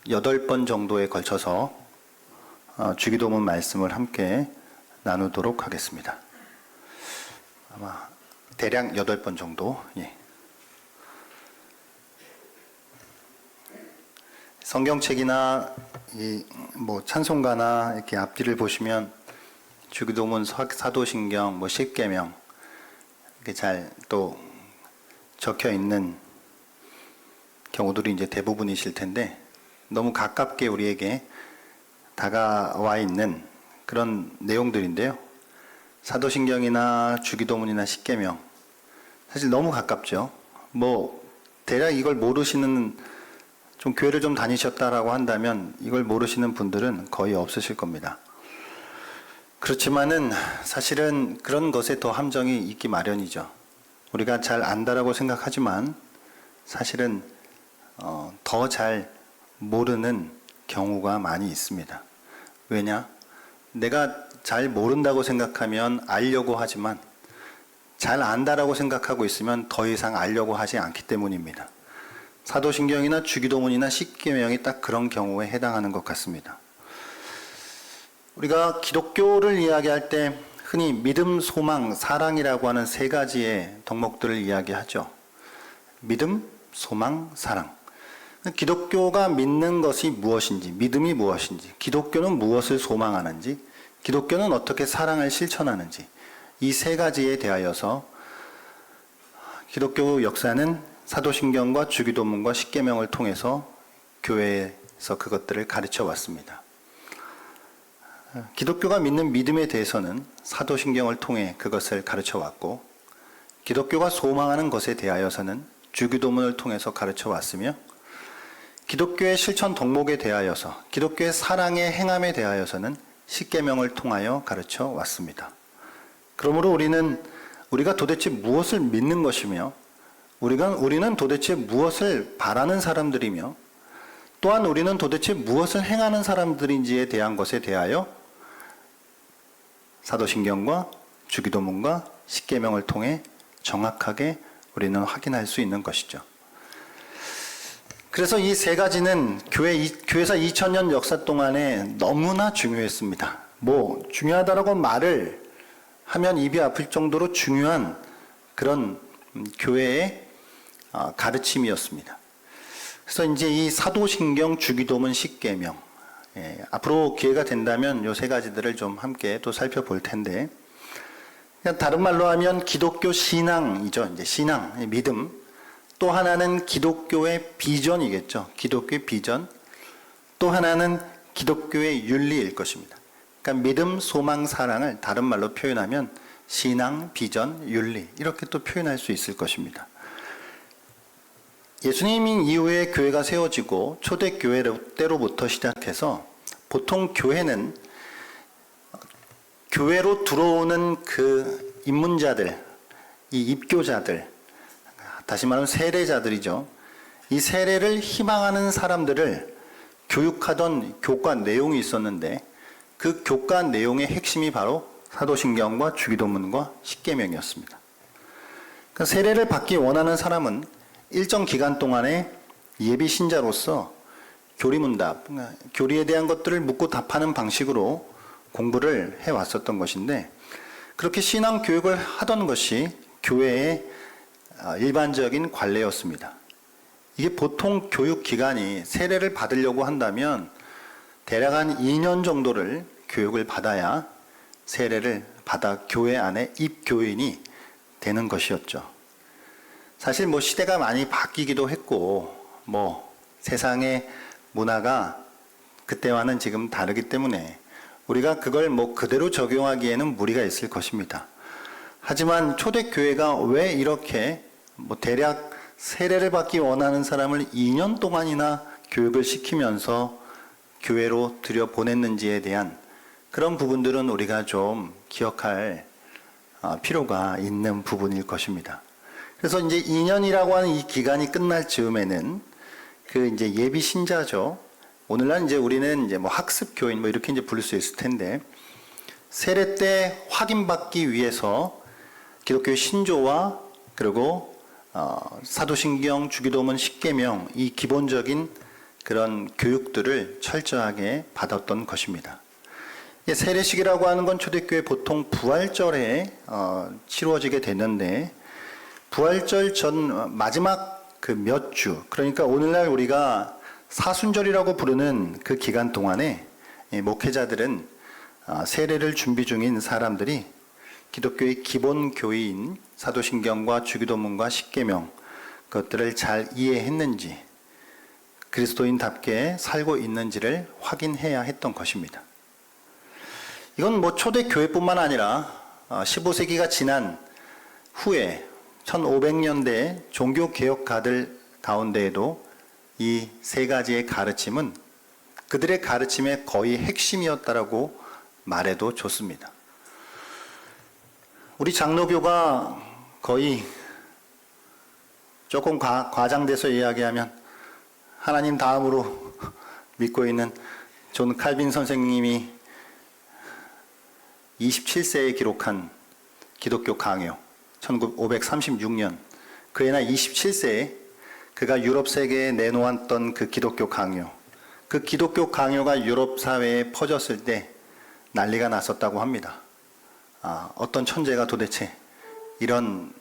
8번 정도에 걸쳐서 주기도문 말씀을 함께 나누도록 하겠습니다. 아마 대략 8번 정도. 성경책이나 찬송가나 이렇게 앞뒤를 보시면 주기도문, 사도신경, 십계명 이렇게 잘 또 적혀 있는 경우들이 이제 대부분이실 텐데, 너무 가깝게 우리에게 다가와 있는 그런 내용들인데요. 사도신경이나 주기도문이나 십계명, 사실 너무 가깝죠. 대략 이걸 모르시는, 좀 교회를 좀 다니셨다라고 한다면 이걸 모르시는 분들은 거의 없으실 겁니다. 그렇지만은 사실은 그런 것에 더 함정이 있기 마련이죠. 우리가 잘 안다라고 생각하지만 사실은 더 잘 모르는 경우가 많이 있습니다. 왜냐? 내가 잘 모른다고 생각하면 알려고 하지만 잘 안다라고 생각하고 있으면 더 이상 알려고 하지 않기 때문입니다. 사도신경이나 주기도문이나 십계명이 딱 그런 경우에 해당하는 것 같습니다. 우리가 기독교를 이야기할 때 흔히 믿음, 소망, 사랑이라고 하는 세 가지의 덕목들을 이야기하죠. 믿음, 소망, 사랑. 기독교가 믿는 것이 무엇인지, 믿음이 무엇인지, 기독교는 무엇을 소망하는지, 기독교는 어떻게 사랑을 실천하는지, 이 세 가지에 대하여서 기독교 역사는 사도신경과 주기도문과 십계명을 통해서 교회에서 그것들을 가르쳐 왔습니다. 기독교가 믿는 믿음에 대해서는 사도신경을 통해 그것을 가르쳐 왔고, 기독교가 소망하는 것에 대하여서는 주기도문을 통해서 가르쳐 왔으며, 기독교의 실천 덕목에 대하여서, 기독교의 사랑의 행함에 대하여서는 십계명을 통하여 가르쳐 왔습니다. 그러므로 우리가 도대체 무엇을 믿는 것이며, 우리는 도대체 무엇을 바라는 사람들이며, 또한 우리는 도대체 무엇을 행하는 사람들인지에 대한 것에 대하여 사도신경과 주기도문과 십계명을 통해 정확하게 우리는 확인할 수 있는 것이죠. 그래서 이 세 가지는 교회사 2000년 역사 동안에 너무나 중요했습니다. 중요하다라고 말을 하면 입이 아플 정도로 중요한 그런 교회의 가르침이었습니다. 그래서 이제 이 사도신경, 주기도문, 십계명, 앞으로 기회가 된다면 이 세 가지들을 좀 함께 또 살펴볼 텐데, 그냥 다른 말로 하면 기독교 신앙이죠. 이제 신앙, 믿음. 또 하나는 기독교의 비전이겠죠. 기독교의 비전. 또 하나는 기독교의 윤리일 것입니다. 그러니까 믿음, 소망, 사랑을 다른 말로 표현하면 신앙, 비전, 윤리, 이렇게 또 표현할 수 있을 것입니다. 예수님 이후에 교회가 세워지고 초대교회 때로부터 시작해서 보통 교회는 교회로 들어오는 그 입문자들, 이 입교자들, 다시 말하면 세례자들이죠. 이 세례를 희망하는 사람들을 교육하던 교과 내용이 있었는데, 그 교과 내용의 핵심이 바로 사도신경과 주기도문과 십계명이었습니다. 그러니까 세례를 받기 원하는 사람은 일정 기간 동안에 예비 신자로서 교리문답, 교리에 대한 것들을 묻고 답하는 방식으로 공부를 해왔었던 것인데, 그렇게 신앙 교육을 하던 것이 교회의 일반적인 관례였습니다. 이게 보통 교육 기간이 세례를 받으려고 한다면 대략 한 2년 정도를 교육을 받아야 세례를 받아 교회 안에 입교인이 되는 것이었죠. 사실 시대가 많이 바뀌기도 했고, 세상의 문화가 그때와는 지금 다르기 때문에 우리가 그걸 그대로 적용하기에는 무리가 있을 것입니다. 하지만 초대교회가 왜 이렇게 대략 세례를 받기 원하는 사람을 2년 동안이나 교육을 시키면서 교회로 들여보냈는지에 대한 그런 부분들은 우리가 좀 기억할 필요가 있는 부분일 것입니다. 그래서 이제 2년이라고 하는 이 기간이 끝날 즈음에는 이제 예비 신자죠. 오늘날 이제 우리는 이제 학습 교인 이렇게 이제 부를 수 있을 텐데, 세례 때 확인받기 위해서 기독교의 신조와 그리고 사도신경, 주기도문, 십계명, 이 기본적인 그런 교육들을 철저하게 받았던 것입니다. 세례식이라고 하는 건 초대교회 보통 부활절에 치루어지게 되는데, 부활절 전 마지막 그 몇 주, 그러니까 오늘날 우리가 사순절이라고 부르는 그 기간 동안에 목회자들은 세례를 준비 중인 사람들이 기독교의 기본 교의인 사도신경과 주기도문과 십계명, 그것들을 잘 이해했는지, 그리스도인답게 살고 있는지를 확인해야 했던 것입니다. 이건 초대교회뿐만 아니라 15세기가 지난 후에 1500년대 종교개혁가들 가운데에도 이 세 가지의 가르침은 그들의 가르침의 거의 핵심이었다라고 말해도 좋습니다. 우리 장로교가 거의 조금 과장돼서 이야기하면 하나님 다음으로 믿고 있는 존 칼빈 선생님이 27세에 기록한 기독교 강요, 1536년, 그의 나이 27세에 그가 유럽 세계에 내놓았던 그 기독교 강요, 그 기독교 강요가 유럽 사회에 퍼졌을 때 난리가 났었다고 합니다. 어떤 천재가 도대체 이런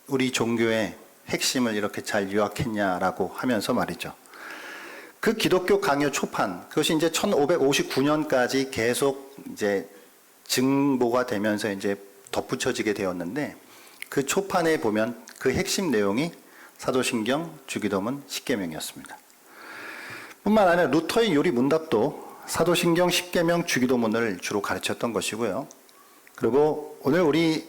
우리 종교의 핵심을 이렇게 잘 요약했냐라고 하면서 말이죠. 그 기독교 강요 초판, 그것이 이제 1559년까지 계속 이제 증보가 되면서 이제 덧붙여지게 되었는데, 그 초판에 보면 그 핵심 내용이 사도신경, 주기도문, 십계명이었습니다. 뿐만 아니라 루터의 요리문답도 사도신경, 십계명, 주기도문을 주로 가르쳤던 것이고요. 그리고 오늘 우리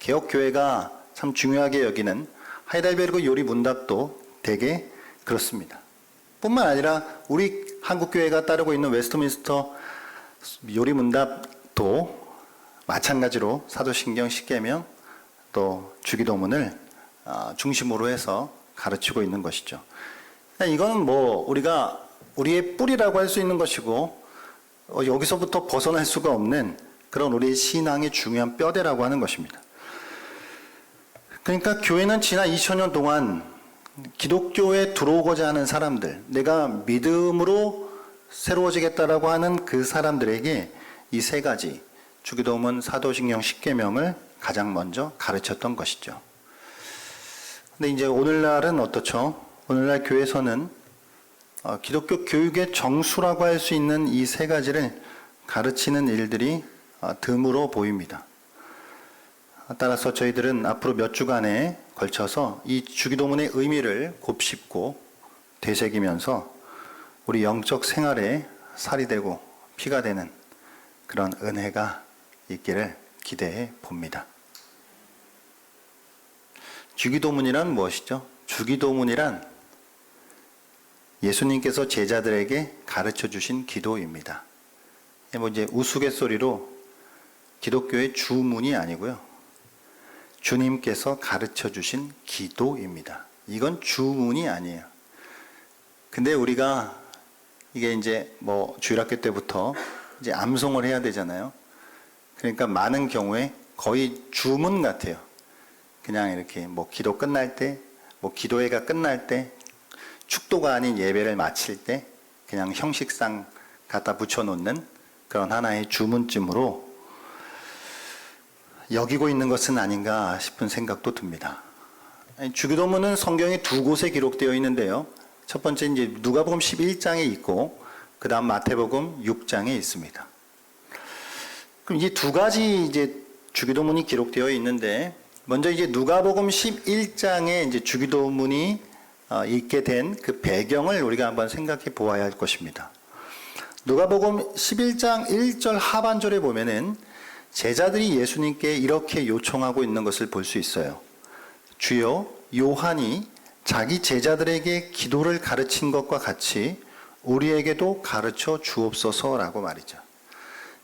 개혁교회가 참 중요하게 여기는 하이델베르그 요리문답도 대개 그렇습니다. 뿐만 아니라 우리 한국교회가 따르고 있는 웨스트민스터 요리문답도 마찬가지로 사도신경, 십계명, 또 주기도문을 중심으로 해서 가르치고 있는 것이죠. 이거는 우리가 우리의 뿌리라고 할 수 있는 것이고, 여기서부터 벗어날 수가 없는 그런 우리 신앙의 중요한 뼈대라고 하는 것입니다. 그러니까 교회는 지난 2000년 동안 기독교에 들어오고자 하는 사람들, 내가 믿음으로 새로워지겠다라고 하는 그 사람들에게 이 세 가지, 주기도문, 사도신경, 십계명을 가장 먼저 가르쳤던 것이죠. 근데 이제 오늘날은 어떻죠? 오늘날 교회에서는 기독교 교육의 정수라고 할 수 있는 이 세 가지를 가르치는 일들이 드물어 보입니다. 따라서 저희들은 앞으로 몇 주간에 걸쳐서 이 주기도문의 의미를 곱씹고 되새기면서 우리 영적 생활에 살이 되고 피가 되는 그런 은혜가 있기를 기대해 봅니다. 주기도문이란 무엇이죠? 주기도문이란 예수님께서 제자들에게 가르쳐 주신 기도입니다. 이제 우스갯소리로 기독교의 주문이 아니고요, 주님께서 가르쳐 주신 기도입니다. 이건 주문이 아니에요. 근데 우리가 이게 이제 주일학교 때부터 이제 암송을 해야 되잖아요. 그러니까 많은 경우에 거의 주문 같아요. 그냥 이렇게 기도 끝날 때, 기도회가 끝날 때, 축도가 아닌 예배를 마칠 때 그냥 형식상 갖다 붙여놓는 그런 하나의 주문쯤으로 여기고 있는 것은 아닌가 싶은 생각도 듭니다. 주기도문은 성경에 두 곳에 기록되어 있는데요. 첫 번째 이제 누가복음 11장에 있고, 그 다음 마태복음 6장에 있습니다. 그럼 이 두 가지 이제 주기도문이 기록되어 있는데, 먼저 이제 누가복음 11장에 이제 주기도문이 있게 된 그 배경을 우리가 한번 생각해 보아야 할 것입니다. 누가복음 11장 1절 하반절에 보면은 제자들이 예수님께 이렇게 요청하고 있는 것을 볼 수 있어요. 주여, 요한이 자기 제자들에게 기도를 가르친 것과 같이 우리에게도 가르쳐 주옵소서라고 말이죠.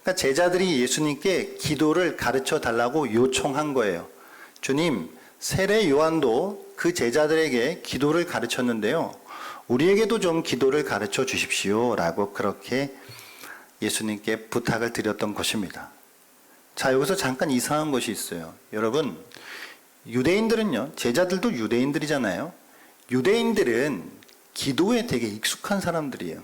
그러니까 제자들이 예수님께 기도를 가르쳐 달라고 요청한 거예요. 주님, 세례 요한도 그 제자들에게 기도를 가르쳤는데요, 우리에게도 좀 기도를 가르쳐 주십시오 라고 그렇게 예수님께 부탁을 드렸던 것입니다. 자, 여기서 잠깐 이상한 것이 있어요. 여러분, 유대인들은요, 제자들도 유대인들이잖아요. 유대인들은 기도에 되게 익숙한 사람들이에요.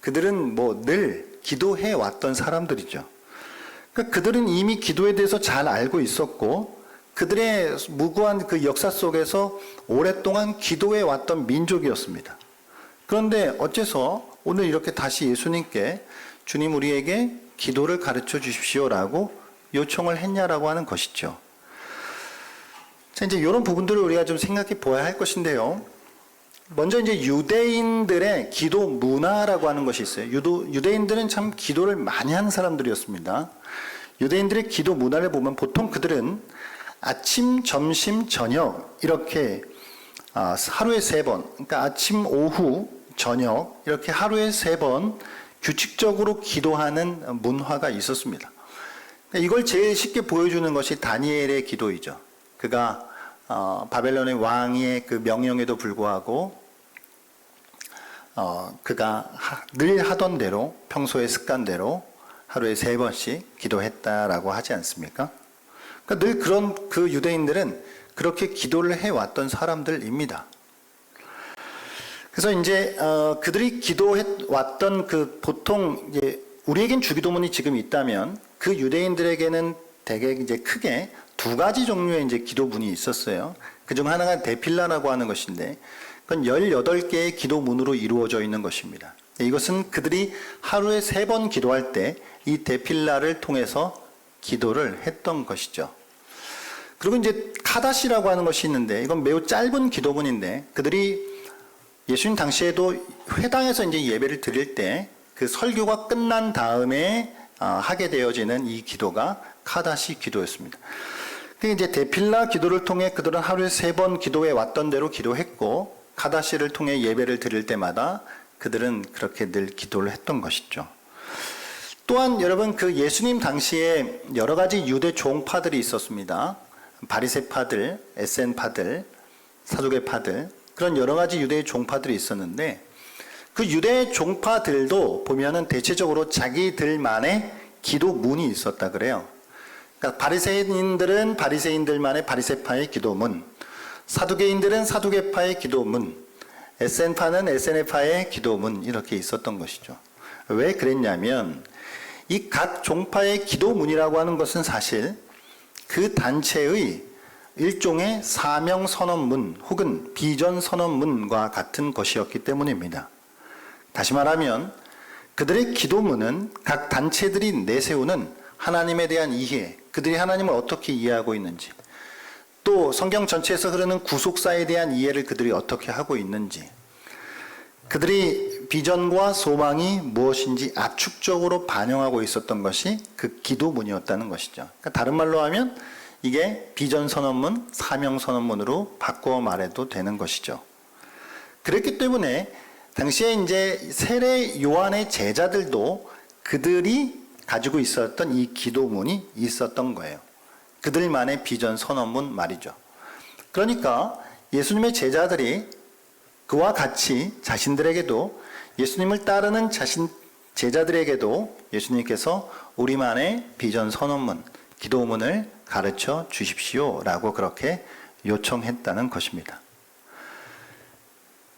그들은 뭐 늘 기도해 왔던 사람들이죠. 그러니까 그들은 이미 기도에 대해서 잘 알고 있었고, 그들의 무고한 그 역사 속에서 오랫동안 기도해 왔던 민족이었습니다. 그런데 어째서 오늘 이렇게 다시 예수님께 주님 우리에게 기도를 가르쳐 주십시오라고 요청을 했냐라고 하는 것이죠. 자, 이제 이런 부분들을 우리가 좀 생각해 보아야 할 것인데요. 먼저 이제 유대인들의 기도 문화라고 하는 것이 있어요. 유대인들은 참 기도를 많이 하는 사람들이었습니다. 유대인들의 기도 문화를 보면 보통 그들은 아침, 점심, 저녁 이렇게 하루에 3번, 그러니까 아침, 오후, 저녁 이렇게 하루에 3번 규칙적으로 기도하는 문화가 있었습니다. 그러니까 이걸 제일 쉽게 보여주는 것이 다니엘의 기도이죠. 그가 바벨론의 왕의 그 명령에도 불구하고 그가 늘 하던 대로 평소의 습관대로 하루에 3번씩 기도했다라고 하지 않습니까? 그러니까 늘 그런 그 유대인들은 그렇게 기도를 해왔던 사람들입니다. 그래서 이제 그들이 기도해왔던 그 보통 이제 우리에겐 주기도문이 지금 있다면 그 유대인들에게는 대개 이제 크게 2가지 종류의 이제 기도문이 있었어요. 그중 하나가 데필라라고 하는 것인데, 그건 18개의 기도문으로 이루어져 있는 것입니다. 이것은 그들이 하루에 3번 기도할 때 이 데필라를 통해서 기도를 했던 것이죠. 그리고 이제 카다시라고 하는 것이 있는데, 이건 매우 짧은 기도문인데, 그들이 예수님 당시에도 회당에서 이제 예배를 드릴 때 그 설교가 끝난 다음에 하게 되어지는 이 기도가 카다시 기도였습니다. 이제 데필라 기도를 통해 그들은 하루에 3번 기도해 왔던 대로 기도했고, 카다시를 통해 예배를 드릴 때마다 그들은 그렇게 늘 기도를 했던 것이죠. 또한 여러분 그 예수님 당시에 여러 가지 유대 종파들이 있었습니다. 바리새파들, 에센파들, 사두개파들, 그런 여러 가지 유대의 종파들이 있었는데, 그 유대 종파들도 보면은 대체적으로 자기들만의 기도문이 있었다 그래요. 그러니까 바리새인들은 바리새인들만의 바리새파의 기도문, 사두개인들은 사두개파의 기도문, 에센파는 에센파의 기도문, 이렇게 있었던 것이죠. 왜 그랬냐면 이 각 종파의 기도문이라고 하는 것은 사실 그 단체의 일종의 사명 선언문 혹은 비전 선언문과 같은 것이었기 때문입니다. 다시 말하면 그들의 기도문은 각 단체들이 내세우는 하나님에 대한 이해, 그들이 하나님을 어떻게 이해하고 있는지, 또 성경 전체에서 흐르는 구속사에 대한 이해를 그들이 어떻게 하고 있는지, 그들이 비전과 소망이 무엇인지 압축적으로 반영하고 있었던 것이 그 기도문이었다는 것이죠. 그러니까 다른 말로 하면 이게 비전 선언문, 사명 선언문으로 바꿔 말해도 되는 것이죠. 그랬기 때문에 당시에 이제 세례 요한의 제자들도 그들이 가지고 있었던 이 기도문이 있었던 거예요. 그들만의 비전 선언문 말이죠. 그러니까 예수님의 제자들이 그와 같이 자신들에게도 예수님을 따르는 제자들에게도 예수님께서 우리만의 비전 선언문, 기도문을 가르쳐 주십시오라고 그렇게 요청했다는 것입니다.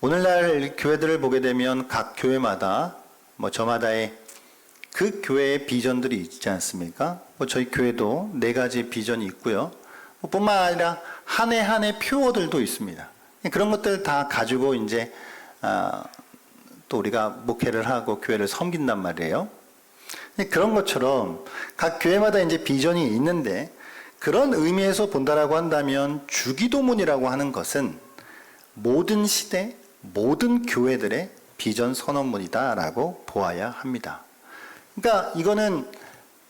오늘날 교회들을 보게 되면 각 교회마다 저마다의 그 교회의 비전들이 있지 않습니까? 저희 교회도 4가지 비전이 있고요. 뿐만 아니라 한 해 한 해 표어들도 있습니다. 그런 것들 다 가지고 이제 또 우리가 목회를 하고 교회를 섬긴단 말이에요. 그런 것처럼 각 교회마다 이제 비전이 있는데, 그런 의미에서 본다라고 한다면 주기도문이라고 하는 것은 모든 시대, 모든 교회들의 비전 선언문이다라고 보아야 합니다. 그러니까 이거는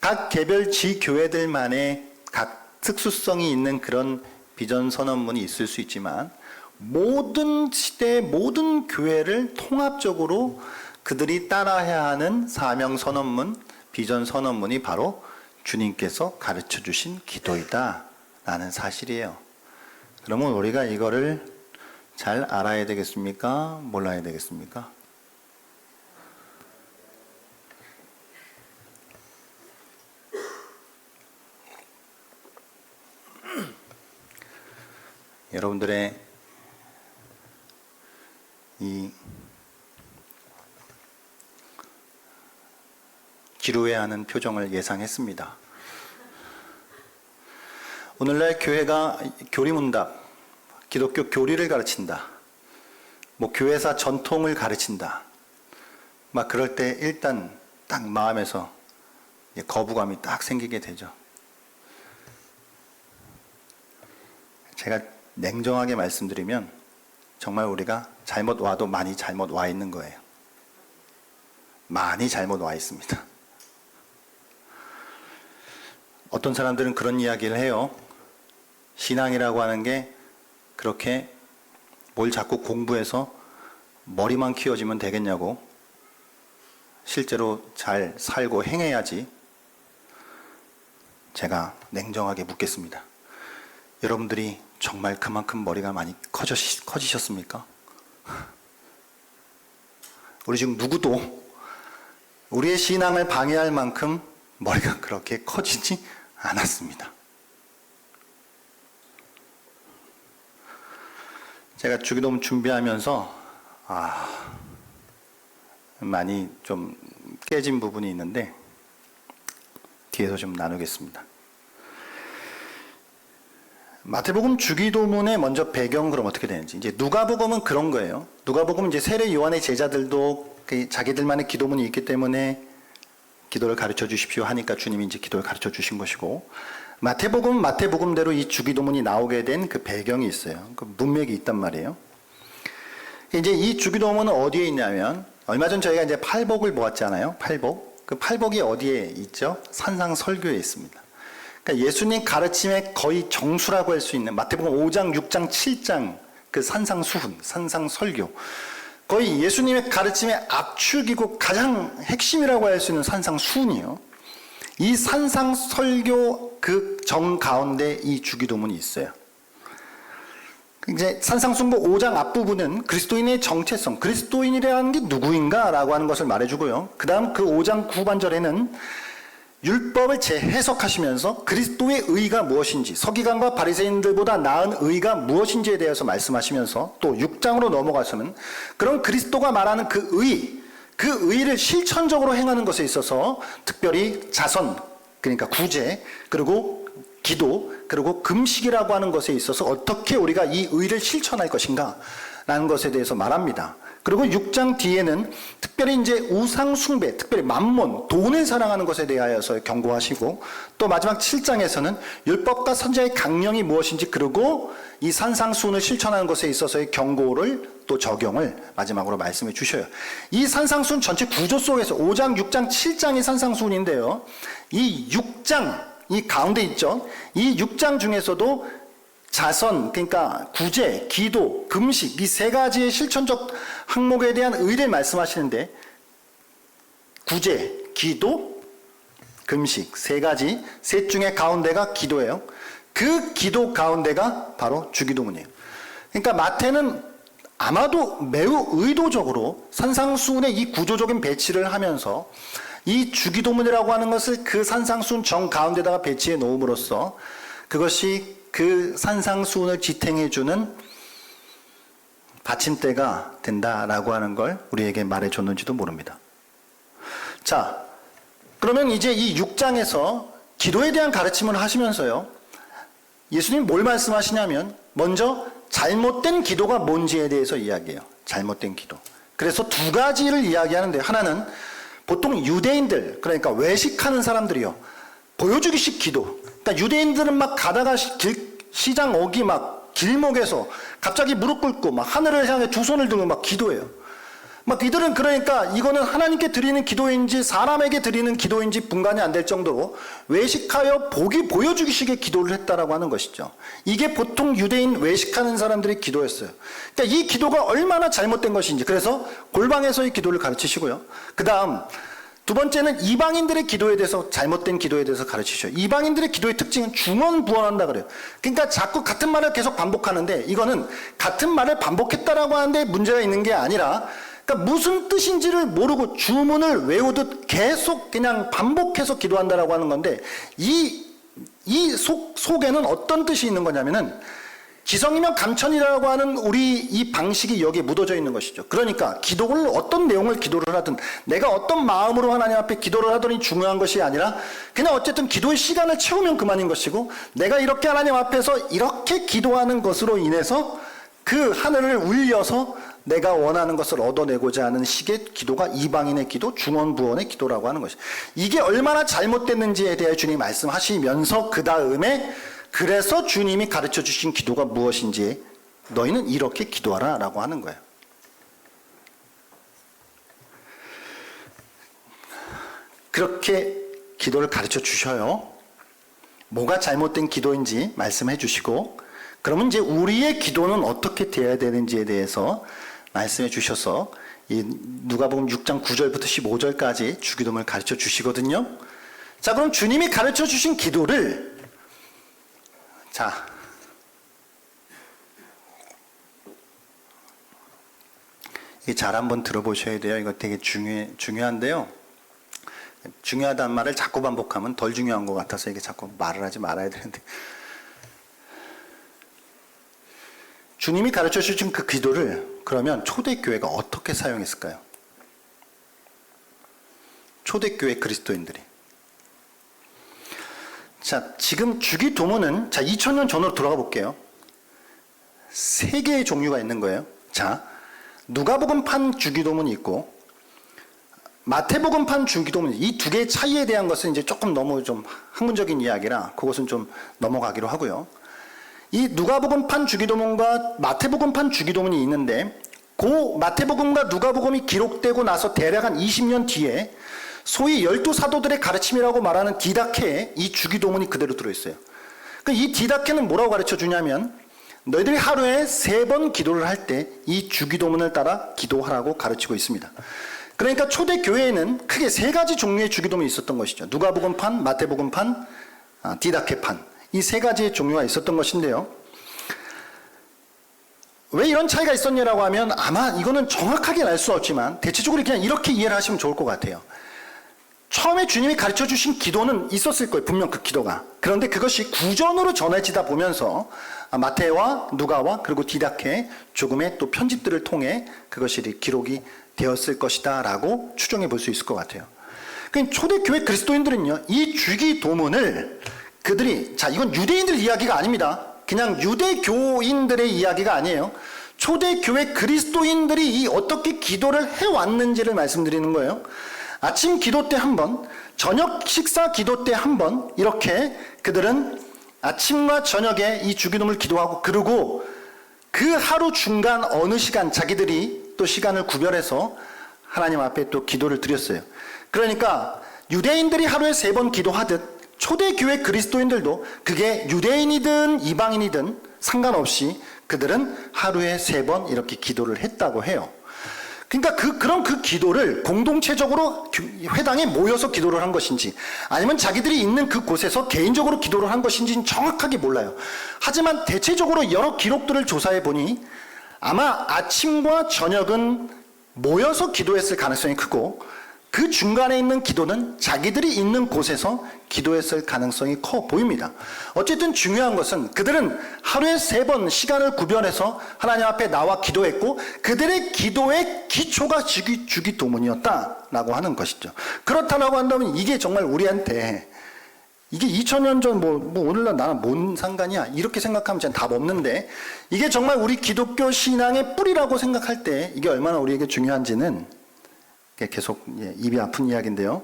각 개별 지교회들만의 각 특수성이 있는 그런 비전 선언문이 있을 수 있지만, 모든 시대, 모든 교회를 통합적으로 그들이 따라야 하는 사명 선언문, 비전 선언문이 바로 주님께서 가르쳐 주신 기도이다 라는 사실이에요. 그러면 우리가 이거를 잘 알아야 되겠습니까? 몰라야 되겠습니까? 여러분들의 이 지루해하는 표정을 예상했습니다. 오늘날 교회가 교리문답, 기독교 교리를 가르친다, 교회사 전통을 가르친다, 막 그럴 때 일단 딱 마음에서 거부감이 딱 생기게 되죠. 제가 냉정하게 말씀드리면 정말 우리가 잘못 와도 많이 잘못 와 있는 거예요. 많이 잘못 와 있습니다. 어떤 사람들은 그런 이야기를 해요. 신앙이라고 하는 게 그렇게 뭘 자꾸 공부해서 머리만 키워지면 되겠냐고, 실제로 잘 살고 행해야지. 제가 냉정하게 묻겠습니다. 여러분들이 정말 그만큼 머리가 많이 커지셨습니까? 우리 지금 누구도 우리의 신앙을 방해할 만큼 머리가 그렇게 커지지 않았습니다. 제가 주기도문 준비하면서 많이 좀 깨진 부분이 있는데 뒤에서 좀 나누겠습니다. 마태복음 주기도문의 먼저 배경 그럼 어떻게 되는지, 이제 누가복음은 그런 거예요. 누가복음은 이제 세례 요한의 제자들도 자기들만의 기도문이 있기 때문에 기도를 가르쳐 주십시오 하니까 주님이 이제 기도를 가르쳐 주신 것이고, 마태복음은 마태복음대로 이 주기도문이 나오게 된 그 배경이 있어요. 그 문맥이 있단 말이에요. 이제 이 주기도문은 어디에 있냐면, 얼마 전 저희가 이제 팔복을 보았잖아요. 팔복. 그 팔복이 어디에 있죠? 산상설교에 있습니다. 그러니까 예수님 가르침의 거의 정수라고 할 수 있는 마태복음 5장, 6장, 7장 그 산상수훈, 산상설교. 거의 예수님의 가르침의 압축이고 가장 핵심이라고 할 수 있는 산상수훈이에요. 이 산상설교 그 정 가운데 이 주기도문이 있어요. 이제 산상순보 5장 앞부분은 그리스도인의 정체성, 그리스도인이라는 게 누구인가라고 하는 것을 말해주고요. 그 다음 그 5장 후반절에는 율법을 재해석하시면서 그리스도의 의가 무엇인지, 서기관과 바리새인들보다 나은 의가 무엇인지에 대해서 말씀하시면서, 또 6장으로 넘어가서는 그런 그리스도가 말하는 그 의를 실천적으로 행하는 것에 있어서 특별히 자선, 그러니까 구제, 그리고 기도, 그리고 금식이라고 하는 것에 있어서 어떻게 우리가 이 의를 실천할 것인가 라는 것에 대해서 말합니다. 그리고 6장 뒤에는 특별히 이제 우상 숭배, 특별히 만몬, 돈을 사랑하는 것에 대하여서 경고하시고, 또 마지막 7장에서는 율법과 선지자의 강령이 무엇인지, 그리고 이 산상수훈을 실천하는 것에 있어서의 경고를 또 적용을 마지막으로 말씀해 주셔요. 이 산상수훈 전체 구조 속에서 5장, 6장, 7장이 산상수훈인데요. 이 6장, 이 가운데 있죠. 이 6장 중에서도 자선, 그러니까 구제, 기도, 금식, 이 세 가지의 실천적 항목에 대한 의를 말씀하시는데, 구제, 기도, 금식 세 가지, 셋 중에 가운데가 기도예요. 그 기도 가운데가 바로 주기도문이에요. 그러니까 마태는 아마도 매우 의도적으로 산상수훈의 이 구조적인 배치를 하면서 이 주기도문이라고 하는 것을 그 산상수훈 정 가운데다가 배치해 놓음으로써 그것이 그 산상수훈을 지탱해주는 받침대가 된다라고 하는 걸 우리에게 말해줬는지도 모릅니다. 자, 그러면 이제 이 6장에서 기도에 대한 가르침을 하시면서요, 예수님이 뭘 말씀하시냐면 먼저 잘못된 기도가 뭔지에 대해서 이야기해요. 잘못된 기도. 그래서 두 가지를 이야기하는데, 하나는 보통 유대인들, 그러니까 외식하는 사람들이요, 보여주기식 기도. 그러니까 유대인들은 막 가다가 시장 어기 막 길목에서 갑자기 무릎 꿇고 막 하늘을 향해 두 손을 들고 막 기도해요. 막 이들은 그러니까 이거는 하나님께 드리는 기도인지 사람에게 드리는 기도인지 분간이 안 될 정도로 외식하여 보여주기식의 기도를 했다라고 하는 것이죠. 이게 보통 유대인 외식하는 사람들의 기도였어요. 그러니까 이 기도가 얼마나 잘못된 것인지, 그래서 골방에서의 기도를 가르치시고요. 그 다음 두 번째는 이방인들의 기도에 대해서, 잘못된 기도에 대해서 가르치셔요. 이방인들의 기도의 특징은 중언부언한다 그래요. 그러니까 자꾸 같은 말을 계속 반복하는데, 이거는 같은 말을 반복했다라고 하는데 문제가 있는 게 아니라, 그러니까 무슨 뜻인지를 모르고 주문을 외우듯 계속 그냥 반복해서 기도한다라고 하는 건데, 이 속에는 어떤 뜻이 있는 거냐면은, 지성이면 감천이라고 하는 우리 이 방식이 여기에 묻어져 있는 것이죠. 그러니까 기도를 어떤 내용을 기도를 하든 내가 어떤 마음으로 하나님 앞에 기도를 하더니 중요한 것이 아니라 그냥 어쨌든 기도의 시간을 채우면 그만인 것이고 내가 이렇게 하나님 앞에서 이렇게 기도하는 것으로 인해서 그 하늘을 울려서 내가 원하는 것을 얻어내고자 하는 식의 기도가 이방인의 기도, 중언부언의 기도라고 하는 것이죠. 이게 얼마나 잘못됐는지에 대해 주님이 말씀하시면서 그 다음에 그래서 주님이 가르쳐 주신 기도가 무엇인지 너희는 이렇게 기도하라 라고 하는 거예요. 그렇게 기도를 가르쳐 주셔요. 뭐가 잘못된 기도인지 말씀해 주시고 그러면 이제 우리의 기도는 어떻게 되어야 되는지에 대해서 말씀해 주셔서 이 누가복음 6장 9절부터 15절까지 주기도문을 가르쳐 주시거든요. 자, 그럼 주님이 가르쳐 주신 기도를 자, 이게 잘 한번 들어보셔야 돼요. 이거 되게 중요한데요. 중요하다는 말을 자꾸 반복하면 덜 중요한 것 같아서 이게 자꾸 말을 하지 말아야 되는데 주님이 가르쳐 주신 그 기도를 그러면 초대교회가 어떻게 사용했을까요? 초대교회 그리스도인들이. 자, 지금 주기도문은 자 2000년 전으로 돌아가 볼게요. 세 개의 종류가 있는 거예요. 자, 누가복음판 주기도문이 있고 마태복음판 주기도문, 이 두 개의 차이에 대한 것은 이제 조금 너무 좀 학문적인 이야기라 그것은 좀 넘어가기로 하고요. 이 누가복음판 주기도문과 마태복음판 주기도문이 있는데 그 마태복음과 누가복음이 기록되고 나서 대략 한 20년 뒤에 소위 12사도들의 가르침이라고 말하는 디다케에 이 주기도문이 그대로 들어있어요. 이 디다케는 뭐라고 가르쳐 주냐면 너희들이 하루에 3번 기도를 할 때 이 주기도문을 따라 기도하라고 가르치고 있습니다. 그러니까 초대교회에는 크게 3가지 종류의 주기도문이 있었던 것이죠. 누가복음판, 마태복음판, 디다케판. 이 3가지의 종류가 있었던 것인데요. 왜 이런 차이가 있었냐라고 하면 아마 이거는 정확하게는 알 수 없지만 대체적으로 그냥 이렇게 이해를 하시면 좋을 것 같아요. 처음에 주님이 가르쳐 주신 기도는 있었을 거예요. 분명 그 기도가. 그런데 그것이 구전으로 전해지다 보면서 마태와 누가와 그리고 디다케 조금의 또 편집들을 통해 그것이 기록이 되었을 것이다 라고 추정해 볼 수 있을 것 같아요. 그러니까 초대교회 그리스도인들은요, 이 주기도문을 그들이, 자, 이건 유대인들 이야기가 아닙니다. 그냥 유대교인들의 이야기가 아니에요. 초대교회 그리스도인들이 이 어떻게 기도를 해왔는지를 말씀드리는 거예요. 아침 기도 때 한 번, 저녁 식사 기도 때 한 번, 이렇게 그들은 아침과 저녁에 이 주기도문을 기도하고 그러고 그 하루 중간 어느 시간 자기들이 또 시간을 구별해서 하나님 앞에 또 기도를 드렸어요. 그러니까 유대인들이 하루에 3번 기도하듯 초대교회 그리스도인들도 그게 유대인이든 이방인이든 상관없이 그들은 하루에 3번 이렇게 기도를 했다고 해요. 그러니까 그런 그 기도를 공동체적으로 회당에 모여서 기도를 한 것인지 아니면 자기들이 있는 그 곳에서 개인적으로 기도를 한 것인지는 정확하게 몰라요. 하지만 대체적으로 여러 기록들을 조사해 보니 아마 아침과 저녁은 모여서 기도했을 가능성이 크고 그 중간에 있는 기도는 자기들이 있는 곳에서 기도했을 가능성이 커 보입니다. 어쨌든 중요한 것은 그들은 하루에 3번 시간을 구별해서 하나님 앞에 나와 기도했고 그들의 기도의 기초가 주기도문이었다라고 하는 것이죠. 그렇다라고 한다면 이게 정말 우리한테 이게 2000년 전 뭐 오늘날 나는 뭔 상관이야 이렇게 생각하면 전 답 없는데 이게 정말 우리 기독교 신앙의 뿌리라고 생각할 때 이게 얼마나 우리에게 중요한지는 계속 입이 아픈 이야기인데요.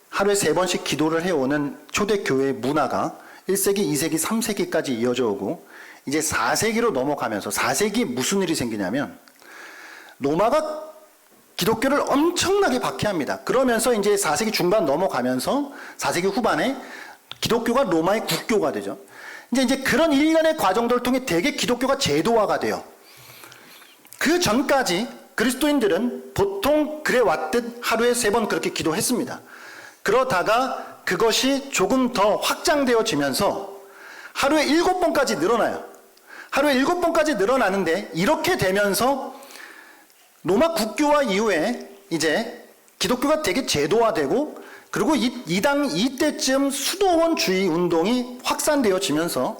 하루에 3번씩 기도를 해오는 초대교회의 문화가 1세기, 2세기, 3세기까지 이어져 오고 이제 4세기로 넘어가면서 4세기에 무슨 일이 생기냐면 로마가 기독교를 엄청나게 박해합니다. 그러면서 이제 4세기 중반 넘어가면서 4세기 후반에 기독교가 로마의 국교가 되죠. 이제 그런 일련의 과정들을 통해 대개 기독교가 제도화가 돼요. 그 전까지 그리스도인들은 보통 그래 왔듯 하루에 3번 그렇게 기도했습니다. 그러다가 그것이 조금 더 확장되어지면서 하루에 7번까지 늘어나요. 하루에 7번까지 늘어나는데 이렇게 되면서 로마 국교화 이후에 이제 기독교가 되게 제도화되고 그리고 이때쯤 수도원주의 운동이 확산되어지면서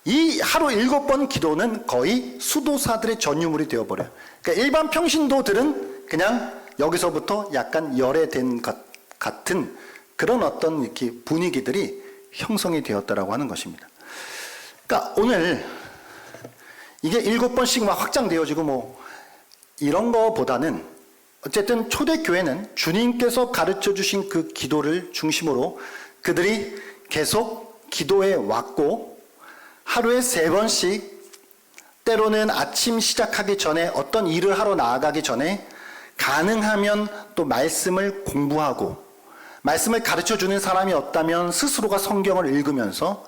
이 하루 7번 기도는 거의 수도사들의 전유물이 되어버려요. 그러니까 일반 평신도들은 그냥 여기서부터 약간 열애된 것 같은 그런 어떤 이렇게 분위기들이 형성이 되었다라고 하는 것입니다. 그러니까 오늘 이게 7번씩 막 확장되어지고 뭐 이런 거보다는 어쨌든 초대교회는 주님께서 가르쳐 주신 그 기도를 중심으로 그들이 계속 기도해 왔고 하루에 3번씩 때로는 아침 시작하기 전에 어떤 일을 하러 나아가기 전에 가능하면 또 말씀을 공부하고 말씀을 가르쳐 주는 사람이 없다면 스스로가 성경을 읽으면서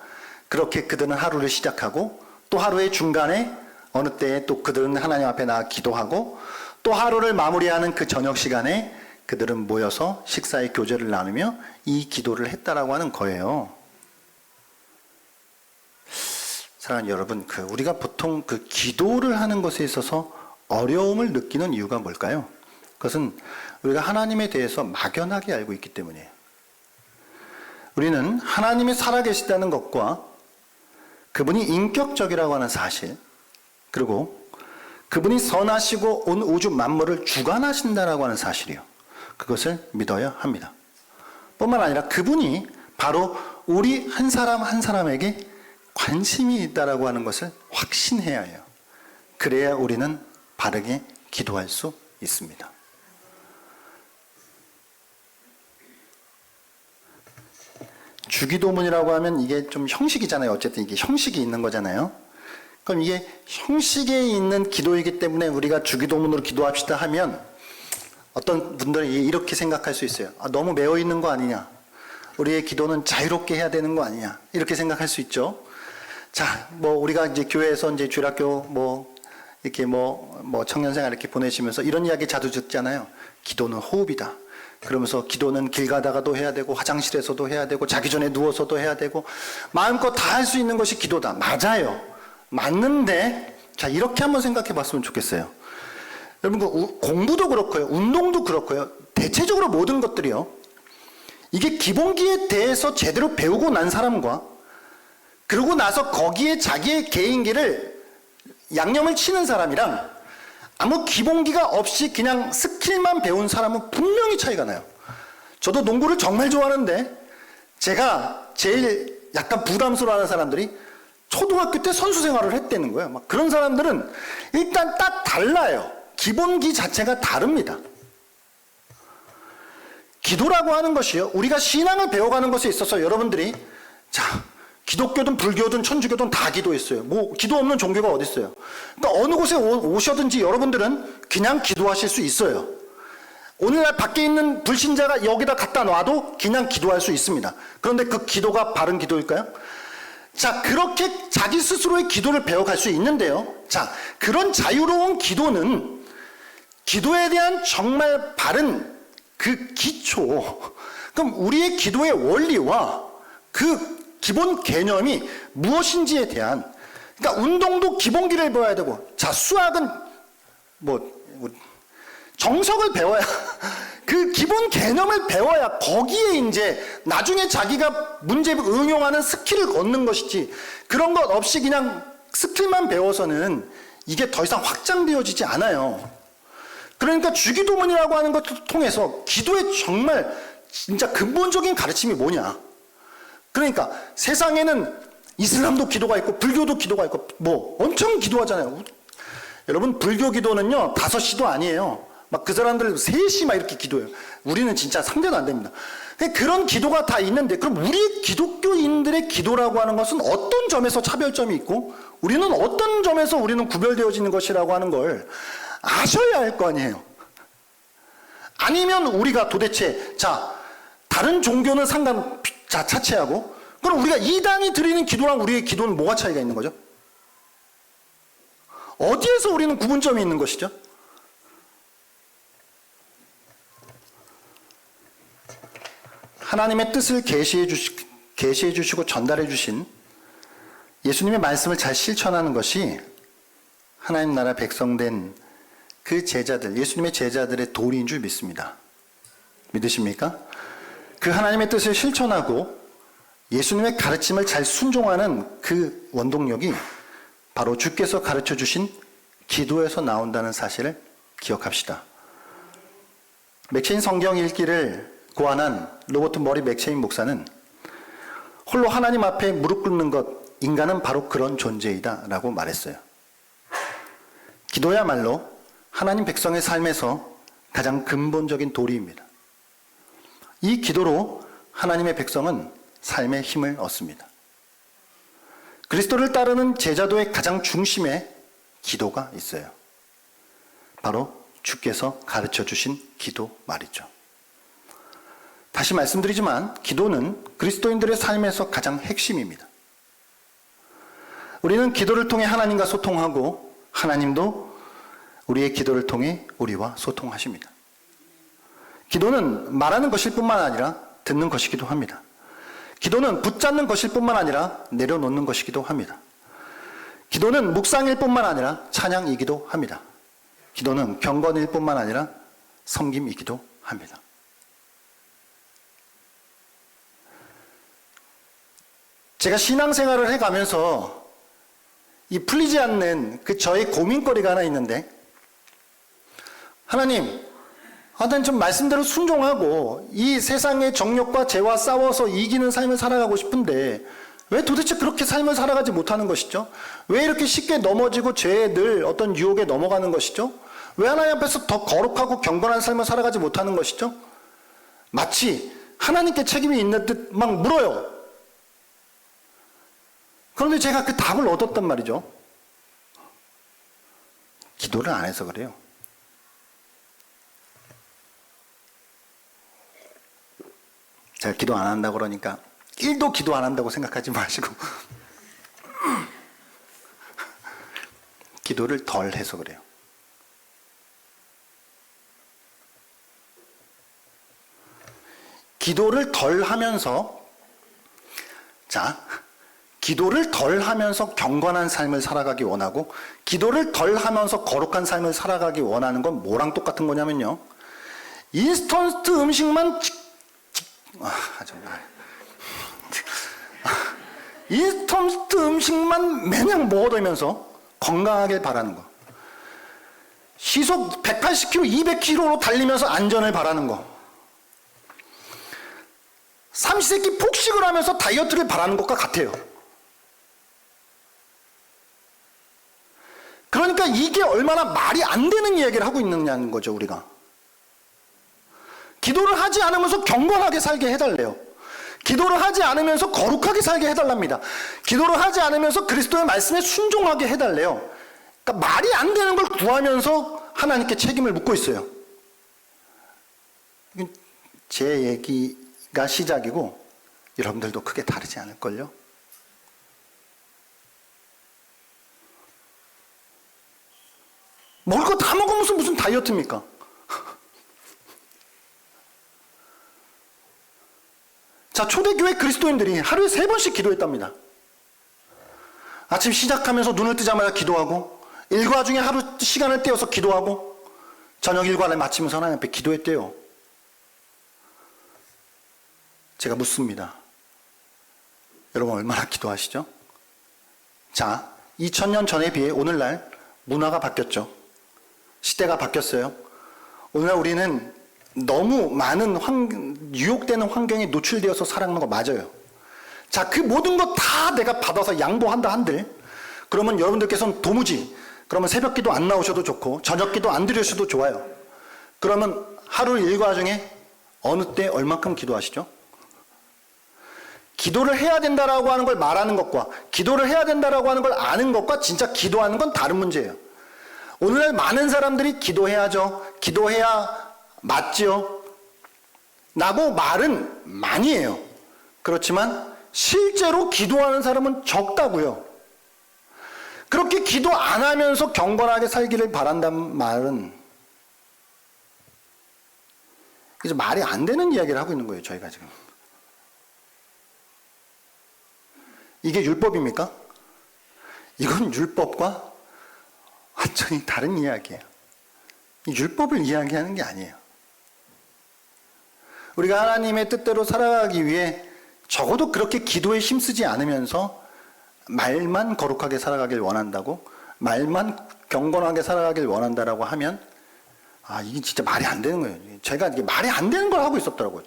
그렇게 그들은 하루를 시작하고 또 하루의 중간에 어느 때에 또 그들은 하나님 앞에 나가 기도하고 또 하루를 마무리하는 그 저녁 시간에 그들은 모여서 식사의 교제를 나누며 이 기도를 했다라고 하는 거예요. 사랑하는 여러분, 우리가 보통 그 기도를 하는 것에 있어서 어려움을 느끼는 이유가 뭘까요? 그것은 우리가 하나님에 대해서 막연하게 알고 있기 때문이에요. 우리는 하나님이 살아계시다는 것과 그분이 인격적이라고 하는 사실, 그리고 그분이 선하시고 온 우주 만물을 주관하신다라고 하는 사실이요. 그것을 믿어야 합니다. 뿐만 아니라 그분이 바로 우리 한 사람 한 사람에게 관심이 있다라고 하는 것을 확신해야 해요. 그래야 우리는 바르게 기도할 수 있습니다. 주기도문이라고 하면 이게 좀 형식이잖아요. 어쨌든 이게 형식이 있는 거잖아요. 그럼 이게 형식에 있는 기도이기 때문에 우리가 주기도문으로 기도합시다 하면 어떤 분들은 이렇게 생각할 수 있어요. 너무 매어 있는 거 아니냐. 우리의 기도는 자유롭게 해야 되는 거 아니냐. 이렇게 생각할 수 있죠. 자, 우리가 이제 교회에서 이제 주일학교 이렇게 청년생활 이렇게 보내시면서 이런 이야기 자주 듣잖아요. 기도는 호흡이다. 그러면서 기도는 길 가다가도 해야 되고 화장실에서도 해야 되고 자기 전에 누워서도 해야 되고 마음껏 다 할 수 있는 것이 기도다. 맞아요. 맞는데 자 이렇게 한번 생각해 봤으면 좋겠어요. 여러분 공부도 그렇고요. 운동도 그렇고요. 대체적으로 모든 것들이요. 이게 기본기에 대해서 제대로 배우고 난 사람과 그러고 나서 거기에 자기의 개인기를 양념을 치는 사람이랑 아무 기본기가 없이 그냥 스킬만 배운 사람은 분명히 차이가 나요. 저도 농구를 정말 좋아하는데 제가 제일 약간 부담스러워하는 사람들이 초등학교 때 선수 생활을 했다는 거예요. 막 그런 사람들은 일단 딱 달라요. 기본기 자체가 다릅니다. 기도라고 하는 것이요. 우리가 신앙을 배워가는 것에 있어서 여러분들이 자 기독교든 불교든 천주교든 다 기도했어요. 기도 없는 종교가 어디 있어요? 그러니까 어느 곳에 오셔든지 여러분들은 그냥 기도하실 수 있어요. 오늘날 밖에 있는 불신자가 여기다 갖다 놔도 그냥 기도할 수 있습니다. 그런데 그 기도가 바른 기도일까요? 자, 그렇게 자기 스스로의 기도를 배워갈 수 있는데요. 자, 그런 자유로운 기도는 기도에 대한 정말 바른 그 기초, 그럼 우리의 기도의 원리와 그 기본 개념이 무엇인지에 대한, 그러니까 운동도 기본기를 배워야 되고, 자, 수학은 정석을 배워야, 그 기본 개념을 배워야 거기에 이제 나중에 자기가 문제 응용하는 스킬을 얻는 것이지, 그런 것 없이 그냥 스킬만 배워서는 이게 더 이상 확장되어지지 않아요. 그러니까 주기도문이라고 하는 것을 통해서 기도의 정말 진짜 근본적인 가르침이 뭐냐. 그러니까 세상에는 이슬람도 기도가 있고 불교도 기도가 있고 엄청 기도하잖아요. 여러분 불교 기도는요 5시도 아니에요. 막 그 사람들 3시 막 이렇게 기도해요. 우리는 진짜 상대도 안 됩니다. 그런 기도가 다 있는데 그럼 우리 기독교인들의 기도라고 하는 것은 어떤 점에서 차별점이 있고 우리는 어떤 점에서 우리는 구별되어지는 것이라고 하는 걸 아셔야 할 거 아니에요. 아니면 우리가 도대체 다른 종교는 차치하고 그럼 우리가 이단이 드리는 기도랑 우리의 기도는 뭐가 차이가 있는 거죠? 어디에서 우리는 구분점이 있는 것이죠? 하나님의 뜻을 계시해 주시고 전달해 주신 예수님의 말씀을 잘 실천하는 것이 하나님 나라 백성된 그 제자들, 예수님의 제자들의 도리인 줄 믿습니다. 믿으십니까? 그 하나님의 뜻을 실천하고 예수님의 가르침을 잘 순종하는 그 원동력이 바로 주께서 가르쳐 주신 기도에서 나온다는 사실을 기억합시다. 맥체인 성경 읽기를 고안한 로버트 머리 맥체인 목사는 홀로 하나님 앞에 무릎 꿇는 것, 인간은 바로 그런 존재이다 라고 말했어요. 기도야말로 하나님 백성의 삶에서 가장 근본적인 도리입니다. 이 기도로 하나님의 백성은 삶의 힘을 얻습니다. 그리스도를 따르는 제자도의 가장 중심에 기도가 있어요. 바로 주께서 가르쳐 주신 기도 말이죠. 다시 말씀드리지만 기도는 그리스도인들의 삶에서 가장 핵심입니다. 우리는 기도를 통해 하나님과 소통하고 하나님도 우리의 기도를 통해 우리와 소통하십니다. 기도는 말하는 것일 뿐만 아니라 듣는 것이기도 합니다. 기도는 붙잡는 것일 뿐만 아니라 내려놓는 것이기도 합니다. 기도는 묵상일 뿐만 아니라 찬양이기도 합니다. 기도는 경건일 뿐만 아니라 섬김이기도 합니다. 제가 신앙생활을 해가면서 이 풀리지 않는 그 저의 고민거리가 하나 있는데, 하나님, 난 좀 말씀대로 순종하고 이 세상의 정욕과 죄와 싸워서 이기는 삶을 살아가고 싶은데 왜 도대체 그렇게 삶을 살아가지 못하는 것이죠? 왜 이렇게 쉽게 넘어지고 죄에 늘 어떤 유혹에 넘어가는 것이죠? 왜 하나님 앞에서 더 거룩하고 경건한 삶을 살아가지 못하는 것이죠? 마치 하나님께 책임이 있는 듯 막 물어요. 그런데 제가 그 답을 얻었단 말이죠. 기도를 안 해서 그래요. 제가 기도 안 한다고 그러니까 1도 기도 안 한다고 생각하지 마시고 기도를 덜 해서 그래요. 기도를 덜 하면서 기도를 덜 하면서 경건한 삶을 살아가기 원하고 기도를 덜 하면서 거룩한 삶을 살아가기 원하는 건 뭐랑 똑같은 거냐면요. 인스턴트 음식만 인스턴트 음식만 매냥 먹어대면서 건강하게 바라는 거. 시속 180km, 200km로 달리면서 안전을 바라는 거. 삼시세끼 폭식을 하면서 다이어트를 바라는 것과 같아요. 그러니까 이게 얼마나 말이 안 되는 이야기를 하고 있느냐는 거죠, 우리가. 기도를 하지 않으면서 경건하게 살게 해달래요. 기도를 하지 않으면서 거룩하게 살게 해달랍니다. 기도를 하지 않으면서 그리스도의 말씀에 순종하게 해달래요. 그러니까 말이 안 되는 걸 구하면서 하나님께 책임을 묻고 있어요. 제 얘기가 시작이고 여러분들도 크게 다르지 않을걸요? 먹을 거 다 먹으면서 무슨 다이어트입니까? 자, 초대교회 그리스도인들이 하루에 3번씩 기도했답니다. 아침 시작하면서 눈을 뜨자마자 기도하고, 일과 중에 하루 시간을 떼어서 기도하고, 저녁 일과를 마치면서 하나님 앞에 기도했대요. 제가 묻습니다. 여러분 얼마나 기도하시죠? 자, 2000년 전에 비해 오늘날 문화가 바뀌었죠. 시대가 바뀌었어요. 오늘날 우리는 너무 많은 유혹되는 환경에 노출되어서 살아가는 거 맞아요. 자, 그 모든 거 다 내가 받아서 양보한다 한들, 그러면 여러분들께서는 도무지, 그러면 새벽 기도 안 나오셔도 좋고 저녁 기도 안 드리셔도 좋아요. 그러면 하루 일과 중에 어느 때 얼만큼 기도하시죠? 기도를 해야 된다라고 하는 걸 말하는 것과 기도를 해야 된다라고 하는 걸 아는 것과 진짜 기도하는 건 다른 문제예요. 오늘날 많은 사람들이 기도해야죠, 기도해야 맞지요 라고 말은 많이 해요. 그렇지만 실제로 기도하는 사람은 적다고요. 그렇게 기도 안 하면서 경건하게 살기를 바란다는 말은 이제 말이 안 되는 이야기를 하고 있는 거예요, 저희가 지금. 이게 율법입니까? 이건 율법과 완전히 다른 이야기예요. 이 율법을 이야기하는 게 아니에요. 우리가 하나님의 뜻대로 살아가기 위해 적어도 그렇게 기도에 힘쓰지 않으면서 말만 거룩하게 살아가길 원한다고, 말만 경건하게 살아가길 원한다라고 하면, 이게 진짜 말이 안 되는 거예요. 제가 이게 말이 안 되는 걸 하고 있었더라고요.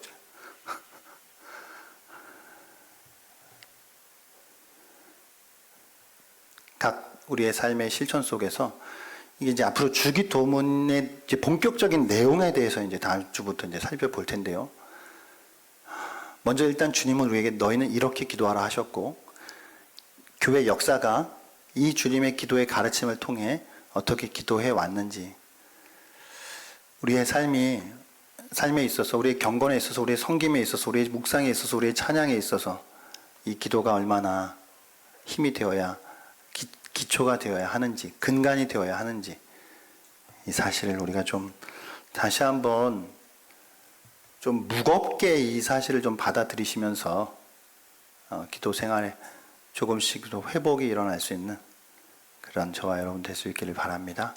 각 우리의 삶의 실천 속에서 이게 이제 앞으로 주기도문의 이제 본격적인 내용에 대해서 이제 다음 주부터 이제 살펴볼 텐데요. 먼저 일단 주님은 우리에게 너희는 이렇게 기도하라 하셨고, 교회 역사가 이 주님의 기도의 가르침을 통해 어떻게 기도해 왔는지, 우리의 삶에 있어서, 우리의 경건에 있어서, 우리의 섬김에 있어서, 우리의 묵상에 있어서, 우리의 찬양에 있어서 이 기도가 얼마나 힘이 되어야, 기초가 되어야 하는지, 근간이 되어야 하는지, 이 사실을 우리가 좀 다시 한번 좀 무겁게 이 사실을 좀 받아들이시면서 기도 생활에 조금씩 회복이 일어날 수 있는 그런 저와 여러분 될 수 있기를 바랍니다.